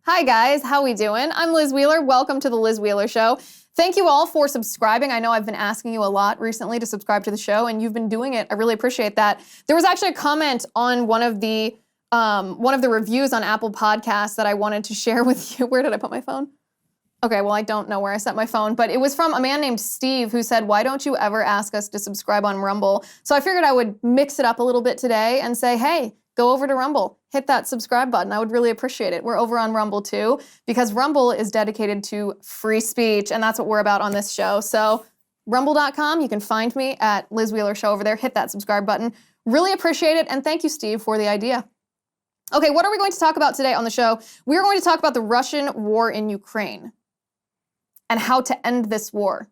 Hi guys, how we doing? I'm Liz Wheeler. Welcome to the Liz Wheeler Show. Thank you all for subscribing. I know I've been asking you a lot recently to subscribe to the show, and you've been doing it. I really appreciate that. There was actually a comment on one of the reviews on Apple Podcasts that I wanted to share with you. Where did I put my phone? Okay, well, I don't know where I set my phone, but it was from a man named Steve who said, "Why don't you ever ask us to subscribe on Rumble?" So I figured I would mix it up a little bit today and say, hey, go over to Rumble, hit that subscribe button. I would really appreciate it. We're over on Rumble too, because Rumble is dedicated to free speech, and that's what we're about on this show. So rumble.com, you can find me at Liz Wheeler Show over there. Hit that subscribe button. Really appreciate it, and thank you, Steve, for the idea. Okay, what are we going to talk about today on the show? We're going to talk about the Russian war in Ukraine and how to end this war.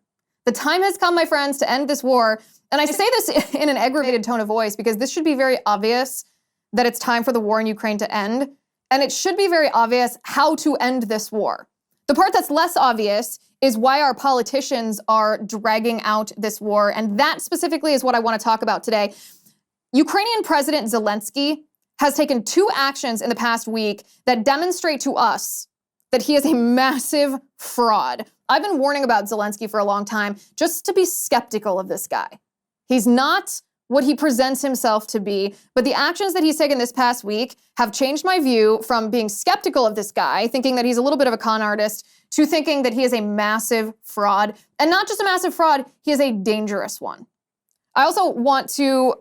The time has come, my friends, to end this war. And I say this in an aggravated tone of voice because this should be very obvious that it's time for the war in Ukraine to end. And it should be very obvious how to end this war. The part that's less obvious is why our politicians are dragging out this war. And that specifically is what I want to talk about today. Ukrainian President Zelensky has taken two actions in the past week that demonstrate to us that he is a massive fraud. I've been warning about Zelensky for a long time, just to be skeptical of this guy. He's not what he presents himself to be, but the actions that he's taken this past week have changed my view from being skeptical of this guy, thinking that he's a little bit of a con artist, to thinking that he is a massive fraud. And not just a massive fraud, he is a dangerous one. I also want to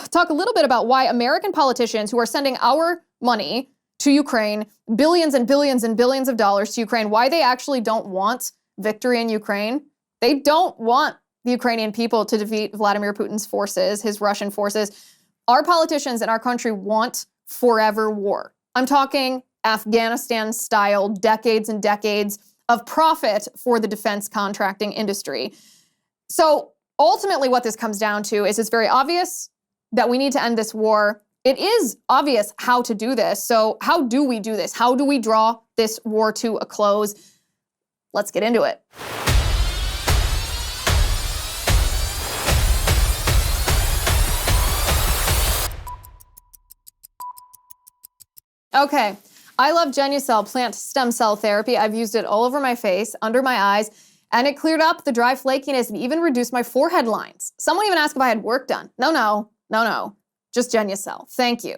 talk a little bit about why American politicians who are sending our money to Ukraine, billions and billions and billions of dollars to Ukraine, why they actually don't want victory in Ukraine. They don't want the Ukrainian people to defeat Vladimir Putin's forces, his Russian forces. Our politicians in our country want forever war. I'm talking Afghanistan-style, decades and decades of profit for the defense contracting industry. So ultimately what this comes down to is it's very obvious that we need to end this war. It is obvious how to do this. So how do we do this? How do we draw this war to a close? Let's get into it. Okay, I love Genucell plant stem cell therapy. I've used it all over my face, under my eyes, and it cleared up the dry flakiness and even reduced my forehead lines. Someone even asked if I had work done. No. Just Genucell. Thank you.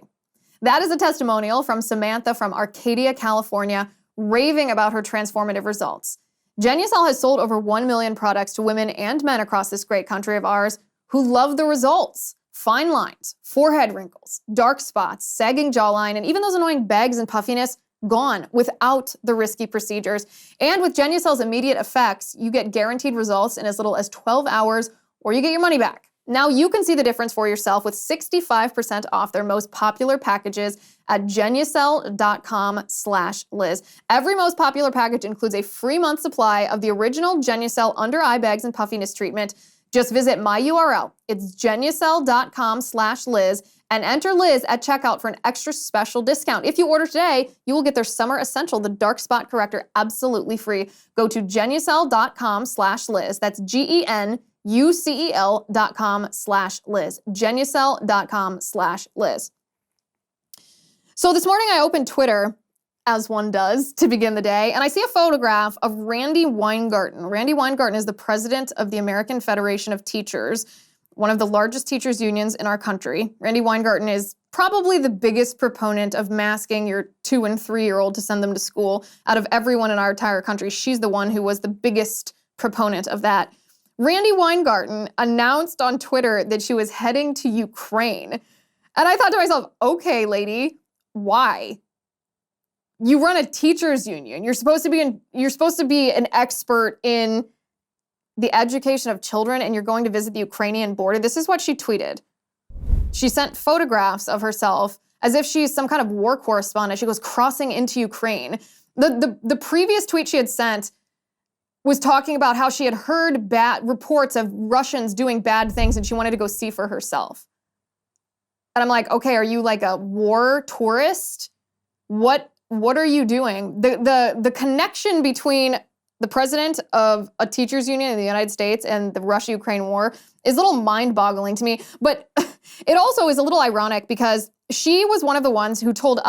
That is a testimonial from Samantha from Arcadia, California, raving about her transformative results. Genucell has sold over 1 million products to women and men across this great country of ours who love the results. Fine lines, forehead wrinkles, dark spots, sagging jawline, and even those annoying bags and puffiness gone without the risky procedures. And with Genucell's immediate effects, you get guaranteed results in as little as 12 hours, or you get your money back. Now you can see the difference for yourself with 65% off their most popular packages at Genucell.com/Liz. Every most popular package includes a free month supply of the original Genucell under eye bags and puffiness treatment. Just visit my URL. It's Genucell.com/Liz and enter Liz at checkout for an extra special discount. If you order today, you will get their Summer Essential, the Dark Spot Corrector, absolutely free. Go to Genucell.com/Liz. That's GENUCEL.com/Liz. Genucell.com/Liz. So this morning I opened Twitter, as one does, to begin the day, and I see a photograph of Randi Weingarten. Randi Weingarten is the president of the American Federation of Teachers, one of the largest teachers unions in our country. Randi Weingarten is probably the biggest proponent of masking your 2- and 3-year-old to send them to school out of everyone in our entire country. She's the one who was the biggest proponent of that. Randi Weingarten announced on Twitter that she was heading to Ukraine. And I thought to myself, okay, lady, why? You run a teachers union. You're supposed to be an expert in the education of children, and you're going to visit the Ukrainian border. This is what she tweeted. She sent photographs of herself as if she's some kind of war correspondent. She goes crossing into Ukraine. The previous tweet she had sent was talking about how she had heard bad reports of Russians doing bad things and she wanted to go see for herself. And I'm like, okay, are you like a war tourist? What are you doing? The connection between the president of a teachers union in the United States and the Russia-Ukraine war is a little mind-boggling to me. But it also is a little ironic because she was one of the ones who told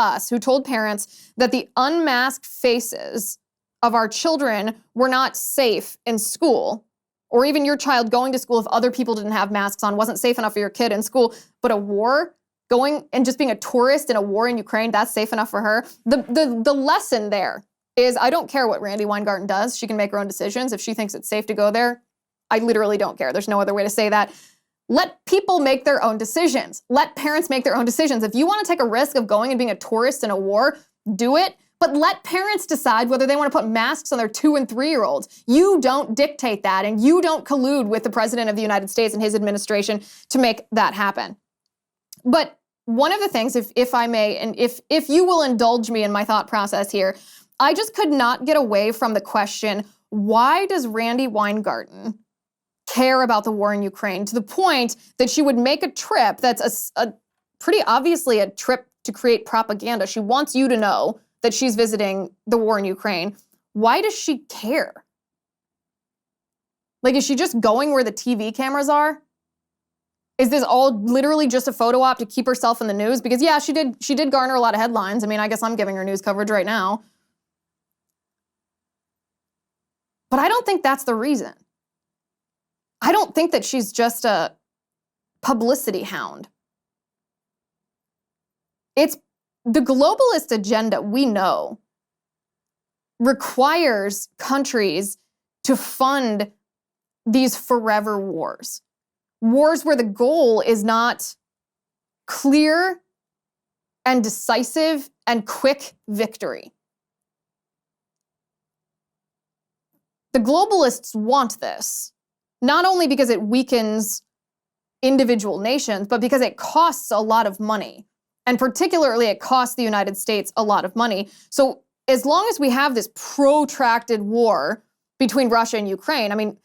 parents that the unmasked faces of our children were not safe in school, or even your child going to school if other people didn't have masks on wasn't safe enough for your kid in school, but a war, going and just being a tourist in a war in Ukraine, that's safe enough for her. The lesson there is, I don't care what Randi Weingarten does. She can make her own decisions. If she thinks it's safe to go there, I literally don't care. There's no other way to say that. Let people make their own decisions. Let parents make their own decisions. If you want to take a risk of going and being a tourist in a war, do it. But let parents decide whether they want to put masks on their 2- and 3-year-olds. You don't dictate that, and you don't collude with the President of the United States and his administration to make that happen. But one of the things, if I may, and if you will indulge me in my thought process here, I just could not get away from the question, why does Randi Weingarten care about the war in Ukraine to the point that she would make a trip that's a pretty obviously a trip to create propaganda? She wants you to know that she's visiting the war in Ukraine. Why does she care? Like, is she just going where the TV cameras are? Is this all literally just a photo op to keep herself in the news? Because yeah, she did garner a lot of headlines. I mean, I guess I'm giving her news coverage right now. But I don't think that's the reason. I don't think that she's just a publicity hound. It's the globalist agenda, we know, requires countries to fund these forever wars. Wars where the goal is not clear and decisive and quick victory. The globalists want this, not only because it weakens individual nations, but because it costs a lot of money. And particularly, it costs the United States a lot of money. So as long as we have this protracted war between Russia and Ukraine, I mean,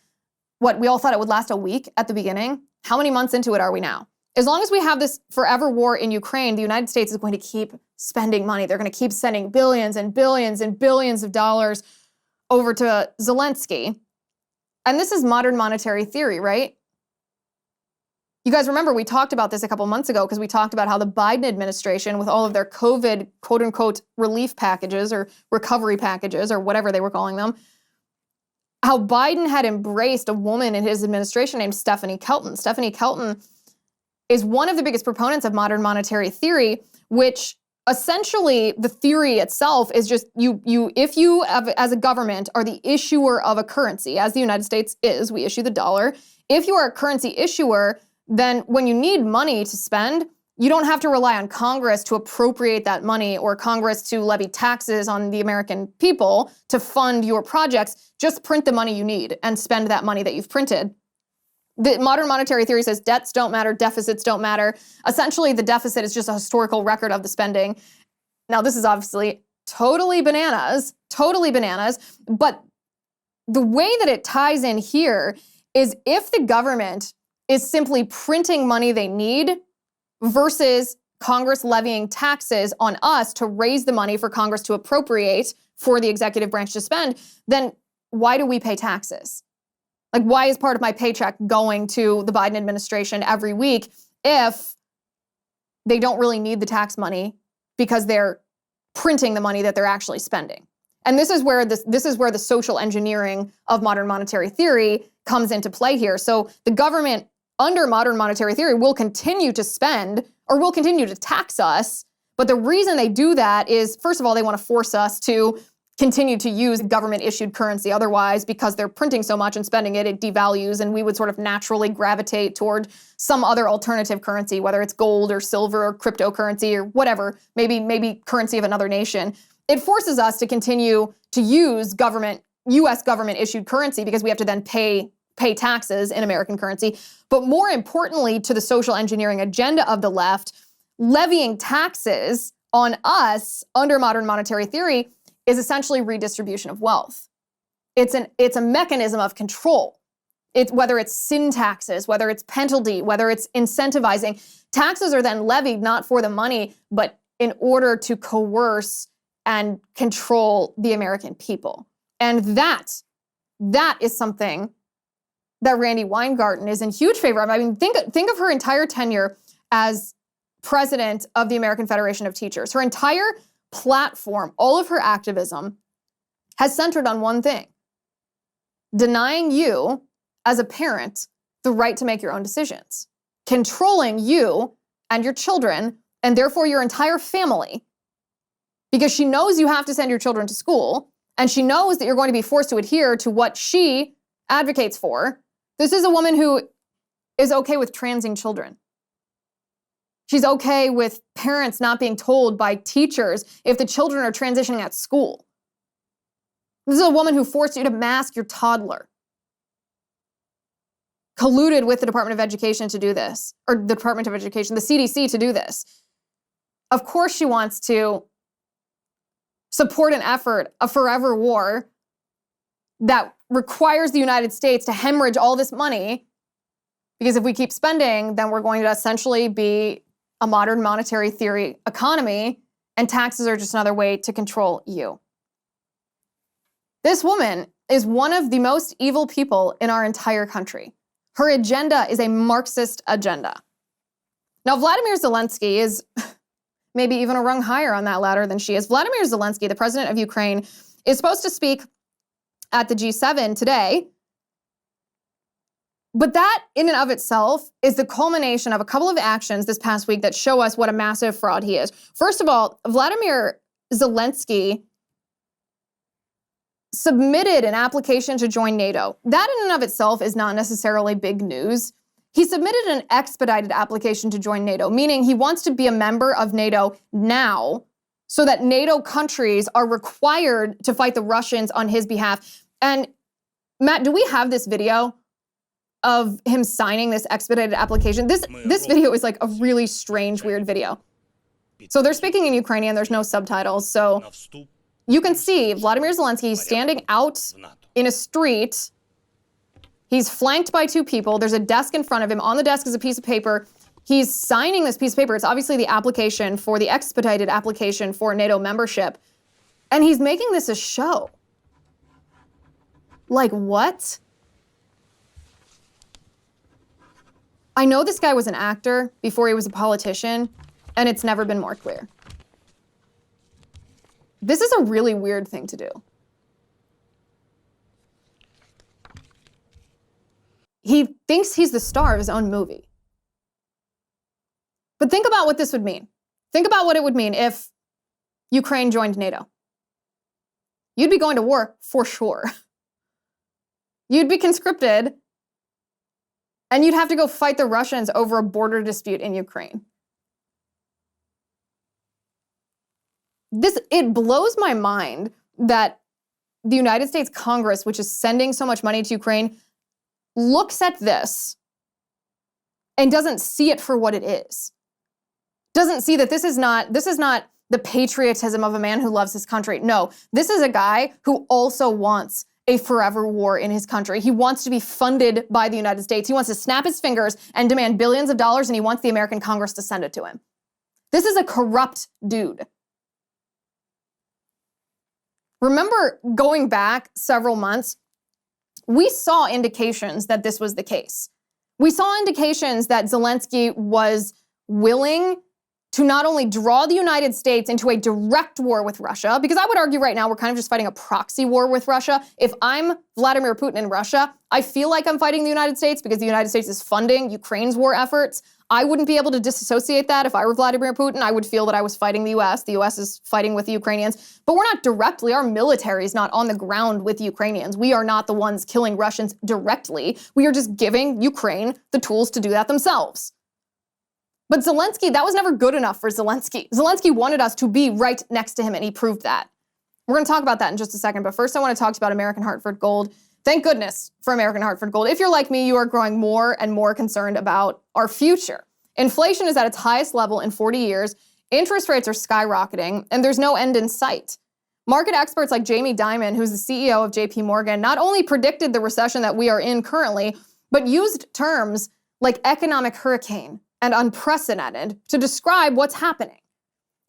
what, we all thought it would last a week at the beginning? How many months into it are we now? As long as we have this forever war in Ukraine, the United States is going to keep spending money. They're going to keep sending billions and billions and billions of dollars over to Zelensky. And this is modern monetary theory, right? You guys remember we talked about this a couple months ago because we talked about how the Biden administration, with all of their COVID quote-unquote relief packages or recovery packages or whatever they were calling them, how Biden had embraced a woman in his administration named Stephanie Kelton. Stephanie Kelton is one of the biggest proponents of modern monetary theory, which essentially the theory itself is just if you as a government are the issuer of a currency, as the United States is, we issue the dollar. If you are a currency issuer, then when you need money to spend, you don't have to rely on Congress to appropriate that money or Congress to levy taxes on the American people to fund your projects. Just print the money you need and spend that money that you've printed. The modern monetary theory says debts don't matter, deficits don't matter. Essentially, the deficit is just a historical record of the spending. Now, this is obviously totally bananas, but the way that it ties in here is if the government is simply printing money they need versus Congress levying taxes on us to raise the money for Congress to appropriate for the executive branch to spend, then why do we pay taxes? Like, why is part of my paycheck going to the Biden administration every week if they don't really need the tax money because they're printing the money that they're actually spending? And this is where the social engineering of modern monetary theory comes into play here. So the government under modern monetary theory will continue to spend or will continue to tax us. But the reason they do that is, first of all, they want to force us to continue to use government-issued currency. Otherwise, because they're printing so much and spending it, it devalues, and we would sort of naturally gravitate toward some other alternative currency, whether it's gold or silver or cryptocurrency or whatever, maybe currency of another nation. It forces us to continue to use U.S. government-issued currency because we have to then pay taxes in American currency. But more importantly, to the social engineering agenda of the left, levying taxes on us under modern monetary theory is essentially redistribution of wealth. It's a mechanism of control. Whether it's sin taxes, whether it's penalty, whether it's incentivizing. Taxes are then levied not for the money, but in order to coerce and control the American people. And that is something that Randi Weingarten is in huge favor of. I mean, think of her entire tenure as president of the American Federation of Teachers. Her entire platform, all of her activism, has centered on one thing: denying you, as a parent, the right to make your own decisions, controlling you and your children, and therefore your entire family, because she knows you have to send your children to school, and she knows that you're going to be forced to adhere to what she advocates for. This is a woman who is okay with transing children. She's okay with parents not being told by teachers if the children are transitioning at school. This is a woman who forced you to mask your toddler, colluded with the Department of Education to do this, or the Department of Education, the CDC, to do this. Of course she wants to support an effort, a forever war that requires the United States to hemorrhage all this money, because if we keep spending, then we're going to essentially be a modern monetary theory economy, and taxes are just another way to control you. This woman is one of the most evil people in our entire country. Her agenda is a Marxist agenda. Now, Volodymyr Zelensky is maybe even a rung higher on that ladder than she is. Volodymyr Zelensky, the president of Ukraine, is supposed to speak at the G7 today. But that, in and of itself, is the culmination of a couple of actions this past week that show us what a massive fraud he is. First of all, Volodymyr Zelensky submitted an application to join NATO. That, in and of itself, is not necessarily big news. He submitted an expedited application to join NATO, meaning he wants to be a member of NATO now, so that NATO countries are required to fight the Russians on his behalf. And Matt, do we have this video of him signing this expedited application? This video is like a really strange, weird video. So they're speaking in Ukrainian, there's no subtitles. So you can see Volodymyr Zelensky standing out in a street. He's flanked by two people. There's a desk in front of him. On the desk is a piece of paper. He's signing this piece of paper. It's obviously the application for the expedited application for NATO membership. And he's making this a show. Like, what? I know this guy was an actor before he was a politician, and it's never been more clear. This is a really weird thing to do. He thinks he's the star of his own movie. But think about what this would mean. Think about what it would mean if Ukraine joined NATO. You'd be going to war for sure. You'd be conscripted, and you'd have to go fight the Russians over a border dispute in Ukraine. It blows my mind that the United States Congress, which is sending so much money to Ukraine, looks at this and doesn't see it for what it is. Doesn't see that this is not the patriotism of a man who loves his country. No, this is a guy who also wants a forever war in his country. He wants to be funded by the United States. He wants to snap his fingers and demand billions of dollars, and he wants the American Congress to send it to him. This is a corrupt dude. Remember, going back several months, we saw indications that this was the case. We saw indications that Zelensky was willing to not only draw the United States into a direct war with Russia, because I would argue right now we're kind of just fighting a proxy war with Russia. If I'm Vladimir Putin in Russia, I feel like I'm fighting the United States because the United States is funding Ukraine's war efforts. I wouldn't be able to disassociate that. If I were Vladimir Putin, I would feel that I was fighting the US. The US is fighting with the Ukrainians. But we're not directly, our military is not on the ground with Ukrainians. We are not the ones killing Russians directly. We are just giving Ukraine the tools to do that themselves. But Zelensky, that was never good enough for Zelensky. Zelensky wanted us to be right next to him, and he proved that. We're going to talk about that in just a second, but first I want to talk about American Hartford Gold. Thank goodness for American Hartford Gold. If you're like me, you are growing more and more concerned about our future. Inflation is at its highest level in 40 years, interest rates are skyrocketing, and there's no end in sight. Market experts like Jamie Dimon, who's the CEO of JP Morgan, not only predicted the recession that we are in currently, but used terms like economic hurricane and unprecedented to describe what's happening.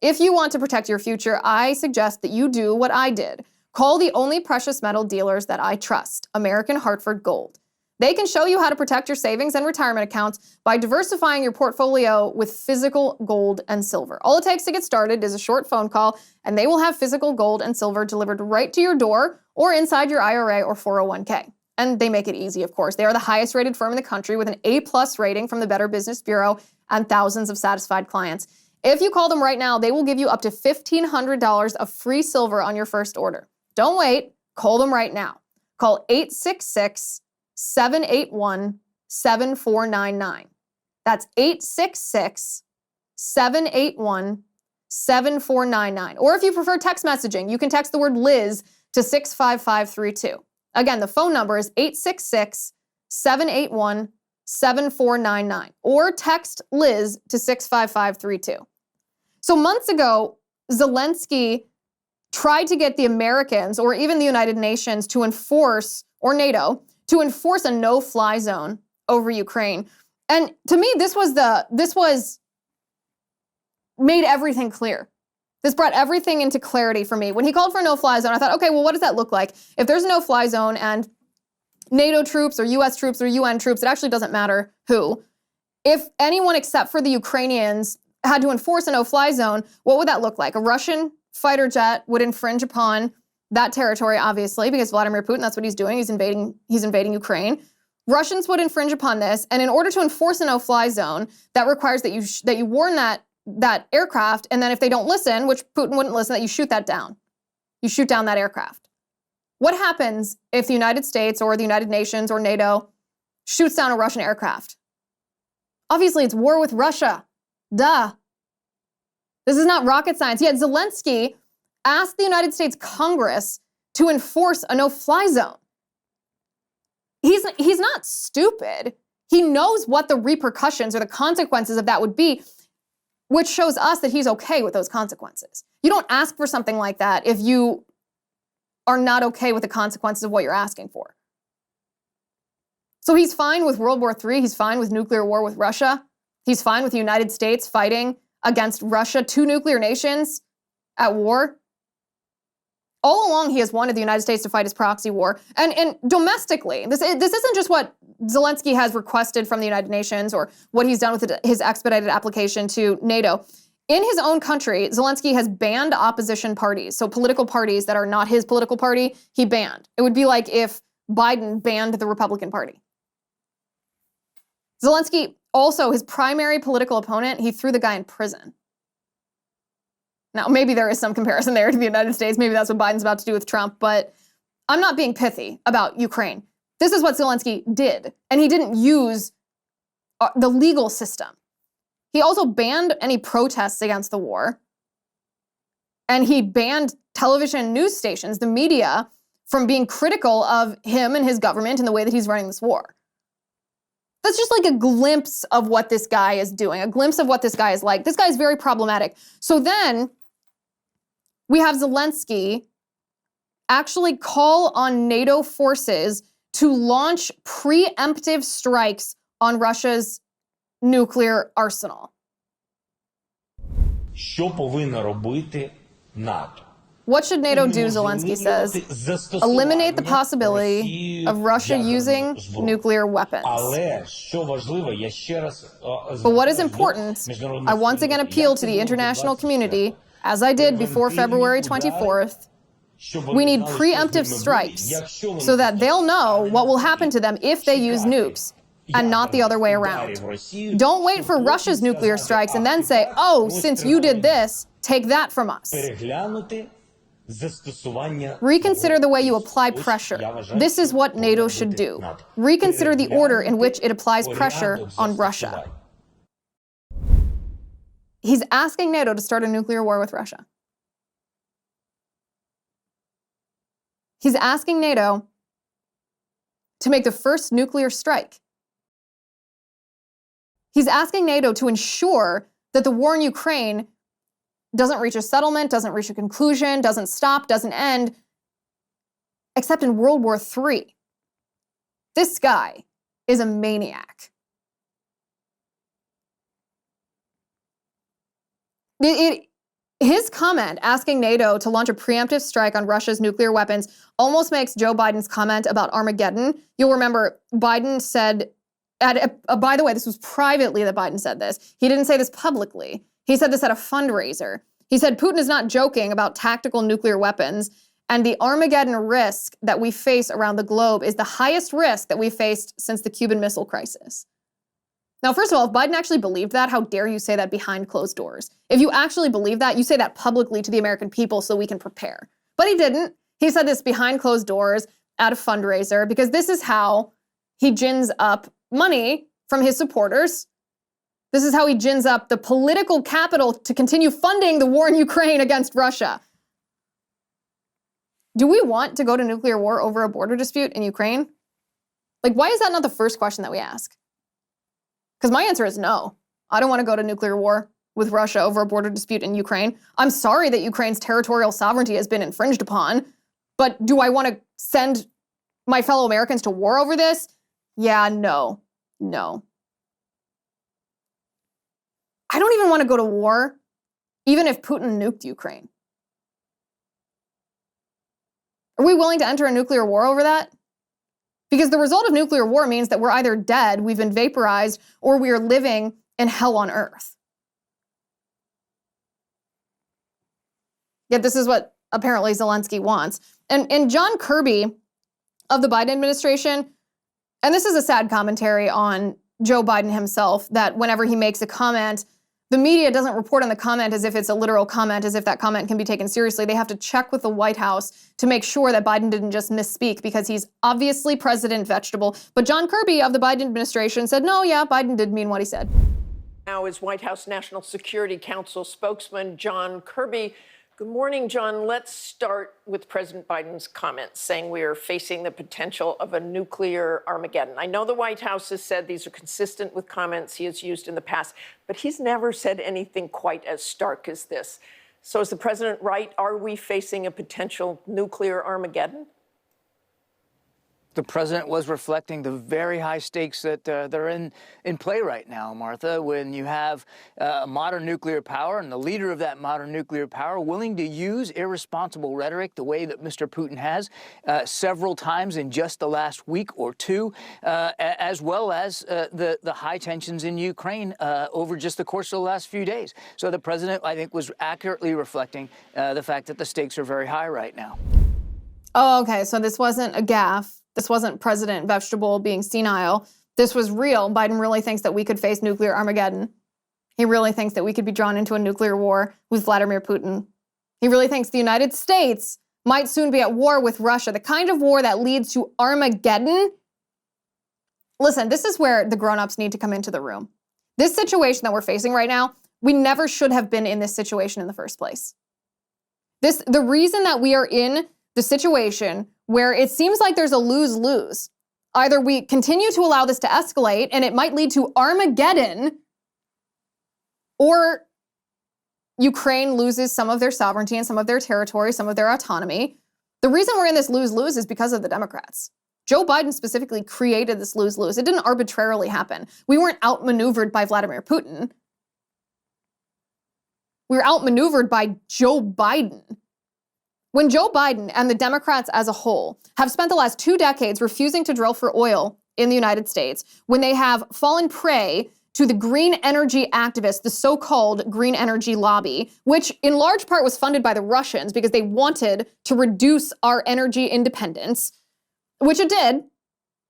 If you want to protect your future, I suggest that you do what I did. Call the only precious metal dealers that I trust, American Hartford Gold. They can show you how to protect your savings and retirement accounts by diversifying your portfolio with physical gold and silver. All it takes to get started is a short phone call, and they will have physical gold and silver delivered right to your door or inside your IRA or 401k. And they make it easy, of course. They are the highest rated firm in the country with an A+ rating from the Better Business Bureau and thousands of satisfied clients. If you call them right now, they will give you up to $1,500 of free silver on your first order. Don't wait. Call them right now. Call 866-781-7499. That's 866-781-7499. Or if you prefer text messaging, you can text the word Liz to 65532. Again, the phone number is 866-781-7499. Or text Liz to 65532. So months ago, Zelensky tried to get the Americans or even the United Nations to enforce, or NATO, to enforce a no-fly zone over Ukraine. And to me, this made everything clear. This brought everything into clarity for me. When he called for a no-fly zone, I thought, okay, well, what does that look like? If there's a no-fly zone and NATO troops or US troops or UN troops, it actually doesn't matter who. If anyone except for the Ukrainians had to enforce a no-fly zone, what would that look like? A Russian fighter jet would infringe upon that territory, obviously, because Volodymyr Putin, that's what he's doing. He's invading Ukraine. Russians would infringe upon this, and in order to enforce a no-fly zone, that requires that you warn that aircraft, and then if they don't listen, which Putin wouldn't listen, that you shoot that down. You shoot down that aircraft. What happens if the United States or the United Nations or NATO shoots down a Russian aircraft? Obviously, it's war with Russia. Duh. This is not rocket science. Yet Zelensky asked the United States Congress to enforce a no-fly zone. He's not stupid. He knows what the repercussions or the consequences of that would be, which shows us that he's okay with those consequences. You don't ask for something like that if you are not okay with the consequences of what you're asking for. So he's fine with World War III. He's fine with nuclear war with Russia. He's fine with the United States fighting against Russia, two nuclear nations at war. All along, he has wanted the United States to fight his proxy war. And domestically, this isn't just what Zelensky has requested from the United Nations or what he's done with his expedited application to NATO. In his own country, Zelensky has banned opposition parties. So political parties that are not his political party, he banned. It would be like if Biden banned the Republican Party. Zelensky, also his primary political opponent, he threw the guy in prison. Now, maybe there is some comparison there to the United States. Maybe that's what Biden's about to do with Trump, but I'm not being pithy about Ukraine. This is what Zelensky did, and he didn't use the legal system. He also banned any protests against the war, and he banned television news stations, the media, from being critical of him and his government and the way that he's running this war. That's just like a glimpse of what this guy is doing, a glimpse of what this guy is like. This guy is very problematic. So then we have Zelensky actually call on NATO forces to launch preemptive strikes on Russia's nuclear arsenal. Що повинно робити НАТО? What should NATO do, Zelensky says? Eliminate the possibility of Russia using nuclear weapons. But what is important, I once again appeal to the international community, as I did before February 24th, we need preemptive strikes so that they'll know what will happen to them if they use nukes, and not the other way around. Don't wait for Russia's nuclear strikes and then say, oh, since you did this, take that from us. Reconsider the way you apply pressure. This is what NATO should do. Reconsider the order in which it applies pressure on Russia. He's asking NATO to start a nuclear war with Russia. He's asking NATO to make the first nuclear strike. He's asking NATO to ensure that the war in Ukraine doesn't reach a settlement, doesn't reach a conclusion, doesn't stop, doesn't end, except in World War III. This guy is a maniac. His comment asking NATO to launch a preemptive strike on Russia's nuclear weapons almost makes Joe Biden's comment about Armageddon. You'll remember Biden said, by the way, this was privately that Biden said this. He didn't say this publicly. He said this at a fundraiser. He said Putin is not joking about tactical nuclear weapons, and the Armageddon risk that we face around the globe is the highest risk that we faced since the Cuban Missile Crisis. Now, first of all, if Biden actually believed that, how dare you say that behind closed doors? If you actually believe that, you say that publicly to the American people so we can prepare. But he didn't. He said this behind closed doors at a fundraiser because this is how he gins up money from his supporters. This is how he gins up the political capital to continue funding the war in Ukraine against Russia. Do we want to go to nuclear war over a border dispute in Ukraine? Like, why is that not the first question that we ask? Because my answer is no. I don't want to go to nuclear war with Russia over a border dispute in Ukraine. I'm sorry that Ukraine's territorial sovereignty has been infringed upon, but do I want to send my fellow Americans to war over this? Yeah, no. I don't even want to go to war, even if Putin nuked Ukraine. Are we willing to enter a nuclear war over that? Because the result of nuclear war means that we're either dead, we've been vaporized, or we are living in hell on earth. Yet this is what apparently Zelensky wants. And John Kirby of the Biden administration, and this is a sad commentary on Joe Biden himself, that whenever he makes a comment, the media doesn't report on the comment as if it's a literal comment, as if that comment can be taken seriously. They have to check with the White House to make sure that Biden didn't just misspeak because he's obviously President Vegetable. But John Kirby of the Biden administration said, no, yeah, Biden did mean what he said. Now is White House National Security Council spokesman John Kirby. Good morning, John. Let's start with President Biden's comments saying we are facing the potential of a nuclear Armageddon. I know the White House has said these are consistent with comments he has used in the past, but he's never said anything quite as stark as this. So is the president right? Are we facing a potential nuclear Armageddon? The president was reflecting the very high stakes that are in play right now, Martha, when you have modern nuclear power and the leader of that modern nuclear power willing to use irresponsible rhetoric the way that Mr. Putin has several times in just the last week or two, as well as the high tensions in Ukraine over just the course of the last few days. So the president, I think, was accurately reflecting the fact that the stakes are very high right now. Oh, okay, so this wasn't a gaffe. This wasn't President Vegetable being senile. This was real. Biden really thinks that we could face nuclear Armageddon. He really thinks that we could be drawn into a nuclear war with Vladimir Putin. He really thinks the United States might soon be at war with Russia, the kind of war that leads to Armageddon. Listen, this is where the grown-ups need to come into the room. This situation that we're facing right now, we never should have been in this situation in the first place. The reason that we are in the situation where it seems like there's a lose-lose. Either we continue to allow this to escalate and it might lead to Armageddon, or Ukraine loses some of their sovereignty and some of their territory, some of their autonomy. The reason we're in this lose-lose is because of the Democrats. Joe Biden specifically created this lose-lose. It didn't arbitrarily happen. We weren't outmaneuvered by Vladimir Putin. We were outmaneuvered by Joe Biden. When Joe Biden and the Democrats as a whole have spent the last 2 decades refusing to drill for oil in the United States, when they have fallen prey to the green energy activists, the so-called green energy lobby, which in large part was funded by the Russians because they wanted to reduce our energy independence, which it did.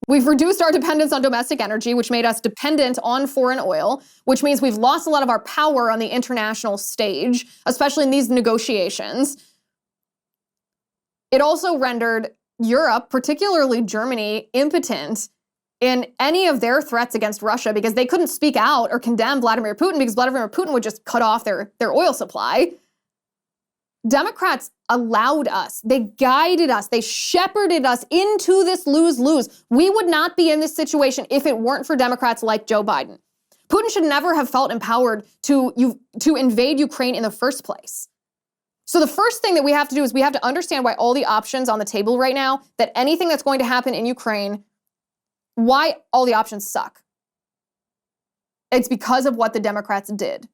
We've reduced our dependence on domestic energy, which made us dependent on foreign oil, which means we've lost a lot of our power on the international stage, especially in these negotiations. It also rendered Europe, particularly Germany, impotent in any of their threats against Russia because they couldn't speak out or condemn Vladimir Putin because Vladimir Putin would just cut off their oil supply. Democrats allowed us, they guided us, they shepherded us into this lose-lose. We would not be in this situation if it weren't for Democrats like Joe Biden. Putin should never have felt empowered to invade Ukraine in the first place. So the first thing that we have to do is we have to understand why all the options on the table right now, that anything that's going to happen in Ukraine, why all the options suck. It's because of what the Democrats did.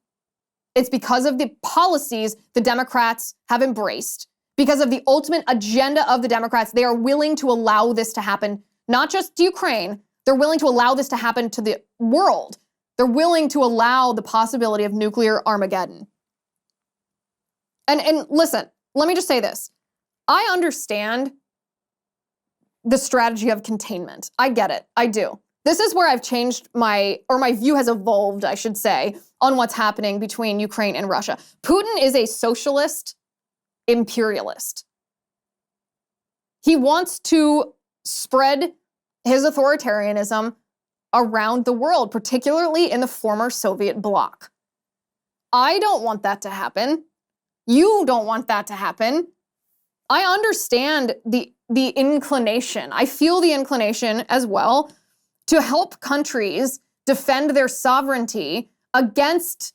It's because of the policies the Democrats have embraced. Because of the ultimate agenda of the Democrats, they are willing to allow this to happen, not just to Ukraine, they're willing to allow this to happen to the world. They're willing to allow the possibility of nuclear Armageddon. And listen, let me just say this. I understand the strategy of containment. I get it. I do. This is where I've changed my view has evolved, I should say, on what's happening between Ukraine and Russia. Putin is a socialist imperialist. He wants to spread his authoritarianism around the world, particularly in the former Soviet bloc. I don't want that to happen. You don't want that to happen. I understand the inclination. I feel the inclination as well to help countries defend their sovereignty against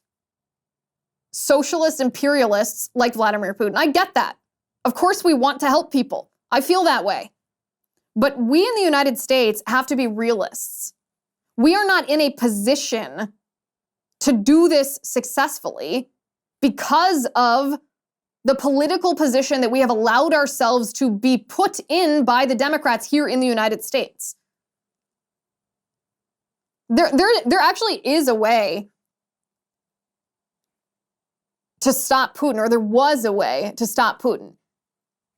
socialist imperialists like Vladimir Putin. I get that. Of course, we want to help people. I feel that way. But we in the United States have to be realists. We are not in a position to do this successfully because of the political position that we have allowed ourselves to be put in by the Democrats here in the United States. There actually is a way to stop Putin, or there was a way to stop Putin.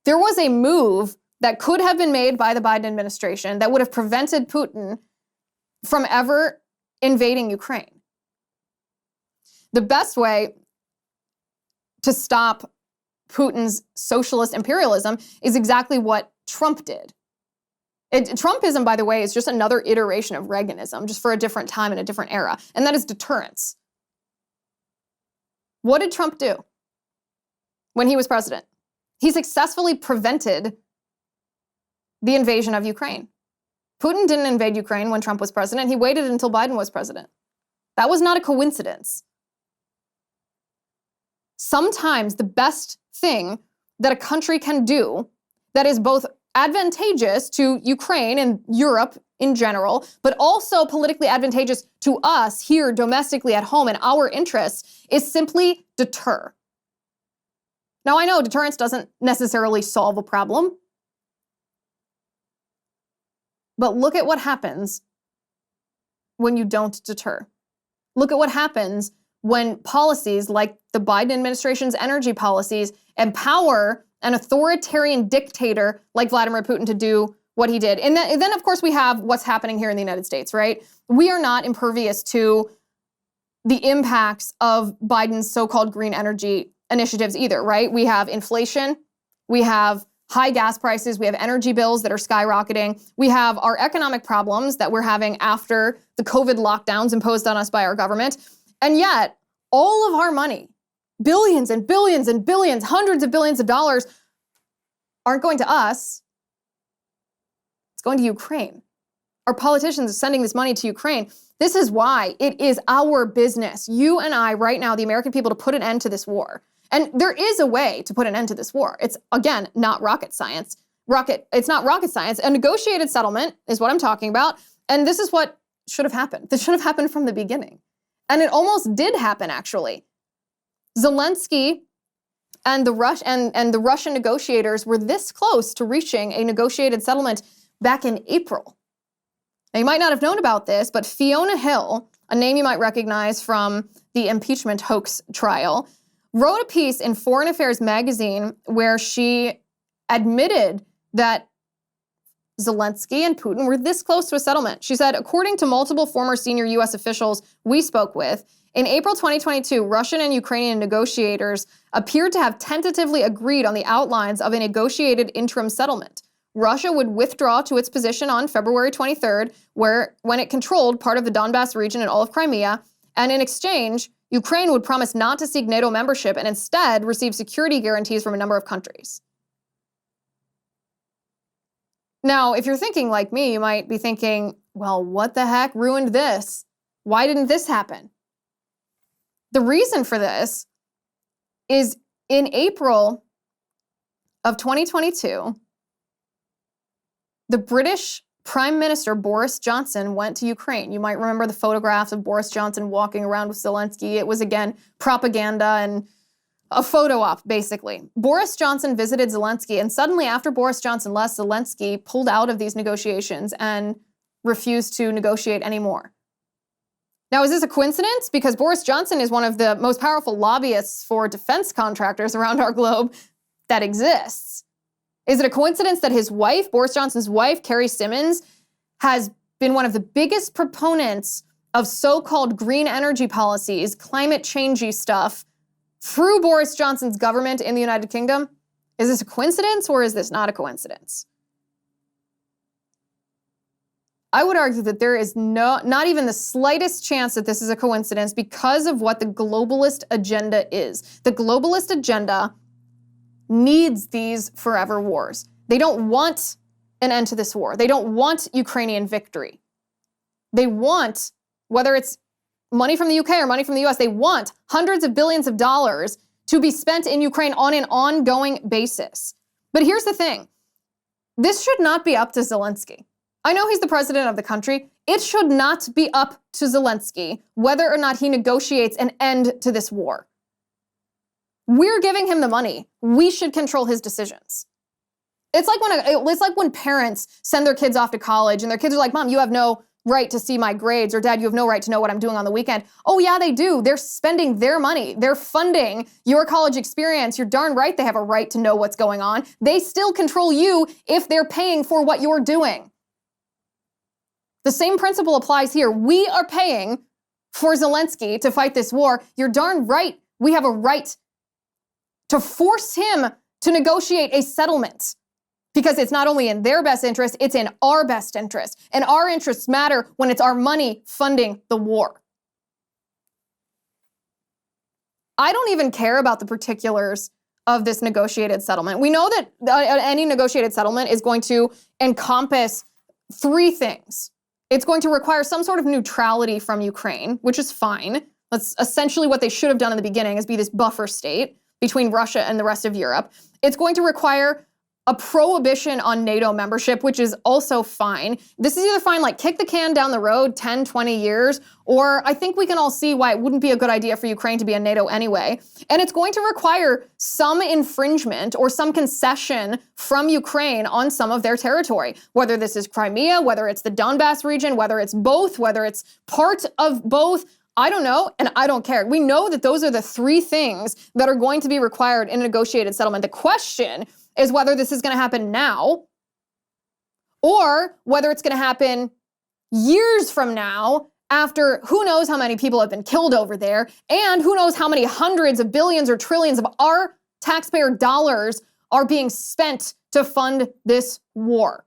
There was a move that could have been made by the Biden administration that would have prevented Putin from ever invading Ukraine. The best way to stop Putin's socialist imperialism is exactly what Trump did. Trumpism, by the way, is just another iteration of Reaganism, just for a different time and a different era, and that is deterrence. What did Trump do when he was president? He successfully prevented the invasion of Ukraine. Putin didn't invade Ukraine when Trump was president. He waited until Biden was president. That was not a coincidence. Sometimes the best thing that a country can do that is both advantageous to Ukraine and Europe in general, but also politically advantageous to us here domestically at home and our interests is simply deter. Now, I know deterrence doesn't necessarily solve a problem, but look at what happens when you don't deter. Look at what happens when policies like the Biden administration's energy policies empower an authoritarian dictator like Vladimir Putin to do what he did. And then, of course, we have what's happening here in the United States, right? We are not impervious to the impacts of Biden's so-called green energy initiatives either, right? We have inflation, we have high gas prices, we have energy bills that are skyrocketing, we have our economic problems that we're having after the COVID lockdowns imposed on us by our government. And yet, all of our money, billions and billions and billions, hundreds of billions of dollars, aren't going to us. It's going to Ukraine. Our politicians are sending this money to Ukraine. This is why it is our business, you and I right now, the American people, to put an end to this war. And there is a way to put an end to this war. It's, again, not rocket science. It's not rocket science. A negotiated settlement is what I'm talking about. And this is what should have happened. This should have happened from the beginning. And it almost did happen, actually. Zelensky and the Russian negotiators were this close to reaching a negotiated settlement back in April. Now, you might not have known about this, but Fiona Hill, a name you might recognize from the impeachment hoax trial, wrote a piece in Foreign Affairs magazine where she admitted that Zelensky and Putin were this close to a settlement. She said, according to multiple former senior U.S. officials we spoke with, in April 2022, Russian and Ukrainian negotiators appeared to have tentatively agreed on the outlines of a negotiated interim settlement. Russia would withdraw to its position on February 23rd, when it controlled part of the Donbass region and all of Crimea, and in exchange, Ukraine would promise not to seek NATO membership and instead receive security guarantees from a number of countries. Now, if you're thinking like me, you might be thinking, well, what the heck ruined this? Why didn't this happen? The reason for this is in April of 2022, the British Prime Minister Boris Johnson went to Ukraine. You might remember the photographs of Boris Johnson walking around with Zelensky. It was, again, propaganda and a photo op, basically. Boris Johnson visited Zelensky, and suddenly after Boris Johnson left, Zelensky pulled out of these negotiations and refused to negotiate anymore. Now, is this a coincidence? Because Boris Johnson is one of the most powerful lobbyists for defense contractors around our globe that exists. Is it a coincidence that his wife, Boris Johnson's wife, Carrie Simmons, has been one of the biggest proponents of so-called green energy policies, climate changey stuff, through Boris Johnson's government in the United Kingdom? Is this a coincidence or is this not a coincidence? I would argue that there is not even the slightest chance that this is a coincidence because of what the globalist agenda is. The globalist agenda needs these forever wars. They don't want an end to this war. They don't want Ukrainian victory. They want, whether it's money from the UK or money from the US, they want hundreds of billions of dollars to be spent in Ukraine on an ongoing basis. But here's the thing. This should not be up to Zelensky. I know he's the president of the country. It should not be up to Zelensky whether or not he negotiates an end to this war. We're giving him the money. We should control his decisions. It's like when parents send their kids off to college and their kids are like, "Mom, you have no right to see my grades," or "Dad, you have no right to know what I'm doing on the weekend." Oh yeah, they do. They're spending their money. They're funding your college experience. You're darn right they have a right to know what's going on. They still control you if they're paying for what you're doing. The same principle applies here. We are paying for Zelensky to fight this war. You're darn right we have a right to force him to negotiate a settlement. Because it's not only in their best interest, it's in our best interest. And our interests matter when it's our money funding the war. I don't even care about the particulars of this negotiated settlement. We know that any negotiated settlement is going to encompass three things. It's going to require some sort of neutrality from Ukraine, which is fine. That's essentially what they should have done in the beginning, is be this buffer state between Russia and the rest of Europe. It's going to require a prohibition on NATO membership, which is also fine. This is either fine, like kick the can down the road 10, 20 years, or I think we can all see why it wouldn't be a good idea for Ukraine to be in NATO anyway. And it's going to require some infringement or some concession from Ukraine on some of their territory, whether this is Crimea, whether it's the Donbass region, whether it's both, whether it's part of both. I don't know, and I don't care. We know that those are the three things that are going to be required in a negotiated settlement. The question is whether this is going to happen now or whether it's going to happen years from now after who knows how many people have been killed over there and who knows how many hundreds of billions or trillions of our taxpayer dollars are being spent to fund this war.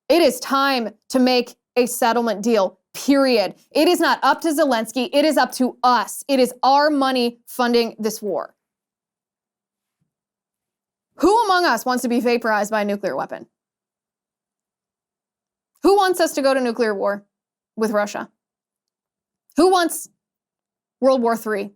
It is time to make a settlement deal. Period. It is not up to Zelensky. It is up to us. It is our money funding this war. Who among us wants to be vaporized by a nuclear weapon? Who wants us to go to nuclear war with Russia? Who wants World War III?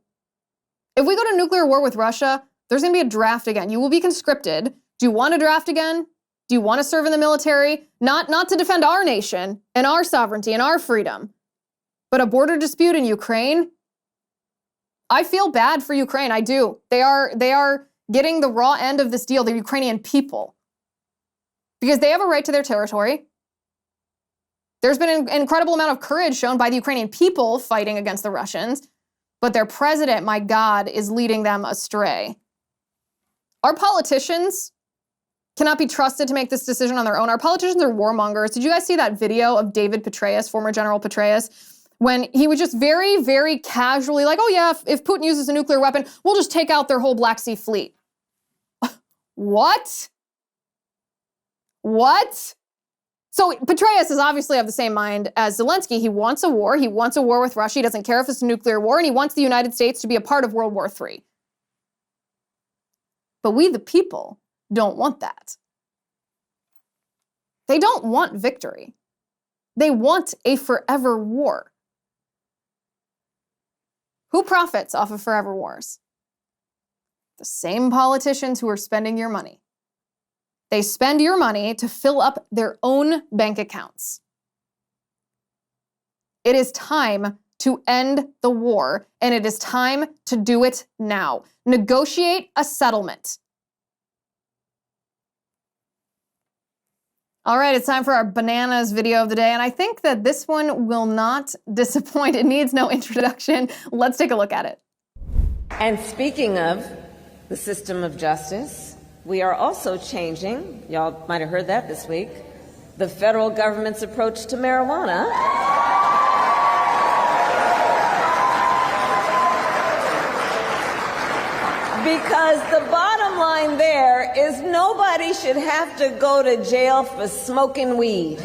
If we go to nuclear war with Russia, there's going to be a draft again. You will be conscripted. Do you want to draft again? Do you want to serve in the military? Not to defend our nation and our sovereignty and our freedom, but a border dispute in Ukraine? I feel bad for Ukraine. I do. They are getting the raw end of this deal, the Ukrainian people, because they have a right to their territory. There's been an incredible amount of courage shown by the Ukrainian people fighting against the Russians, but their president, my God, is leading them astray. Our politicians cannot be trusted to make this decision on their own. Our politicians are warmongers. Did you guys see that video of David Petraeus, former General Petraeus, when he was just very, very casually like, "Oh yeah, if Putin uses a nuclear weapon, we'll just take out their whole Black Sea fleet." What? What? So Petraeus is obviously of the same mind as Zelensky. He wants a war. He wants a war with Russia. He doesn't care if it's a nuclear war, and he wants the United States to be a part of World War III. But we, the people, don't want that. They don't want victory. They want a forever war. Who profits off of forever wars? The same politicians who are spending your money. They spend your money to fill up their own bank accounts. It is time to end the war, and it is time to do it now. Negotiate a settlement. All right, it's time for our bananas video of the day, and I think that this one will not disappoint. It needs no introduction. Let's take a look at it. And speaking of the system of justice, we are also changing, y'all might have heard that this week, the federal government's approach to marijuana. Because the bottom line there is nobody should have to go to jail for smoking weed.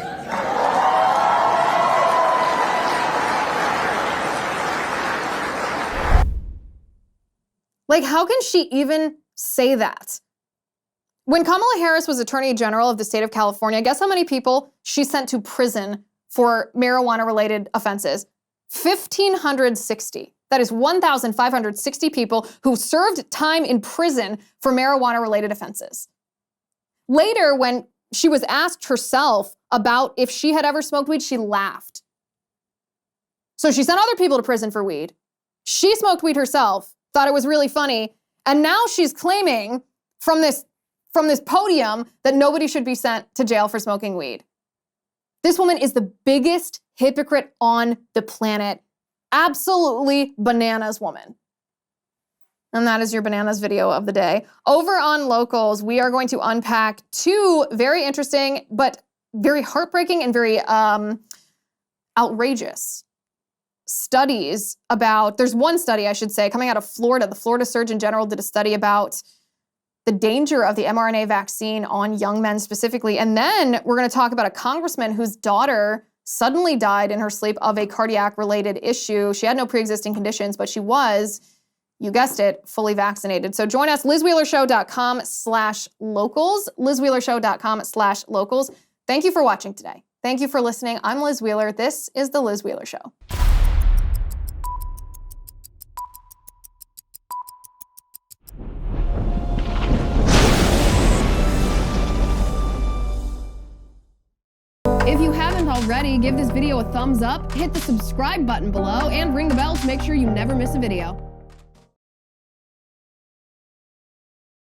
Like, how can she even say that? When Kamala Harris was Attorney General of the state of California, guess how many people she sent to prison for marijuana-related offenses? 1,560. That is 1,560 people who served time in prison for marijuana-related offenses. Later, when she was asked herself about if she had ever smoked weed, she laughed. So she sent other people to prison for weed. She smoked weed herself, thought it was really funny, and now she's claiming from this podium that nobody should be sent to jail for smoking weed. This woman is the biggest hypocrite on the planet. Absolutely bananas woman. And that is your bananas video of the day. Over on Locals, we are going to unpack two very interesting but very heartbreaking and very outrageous studies about, there's one study, I should say, coming out of Florida. The Florida Surgeon General did a study about the danger of the mRNA vaccine on young men specifically. And then we're going to talk about a congressman whose daughter suddenly died in her sleep of a cardiac-related issue. She had no pre-existing conditions, but she was, you guessed it, fully vaccinated. So join us, LizWheelerShow.com/locals, LizWheelerShow.com/locals. Thank you for watching today. Thank you for listening. I'm Liz Wheeler. This is The Liz Wheeler Show. If you haven't already, give this video a thumbs up, hit the subscribe button below, and ring the bell to make sure you never miss a video.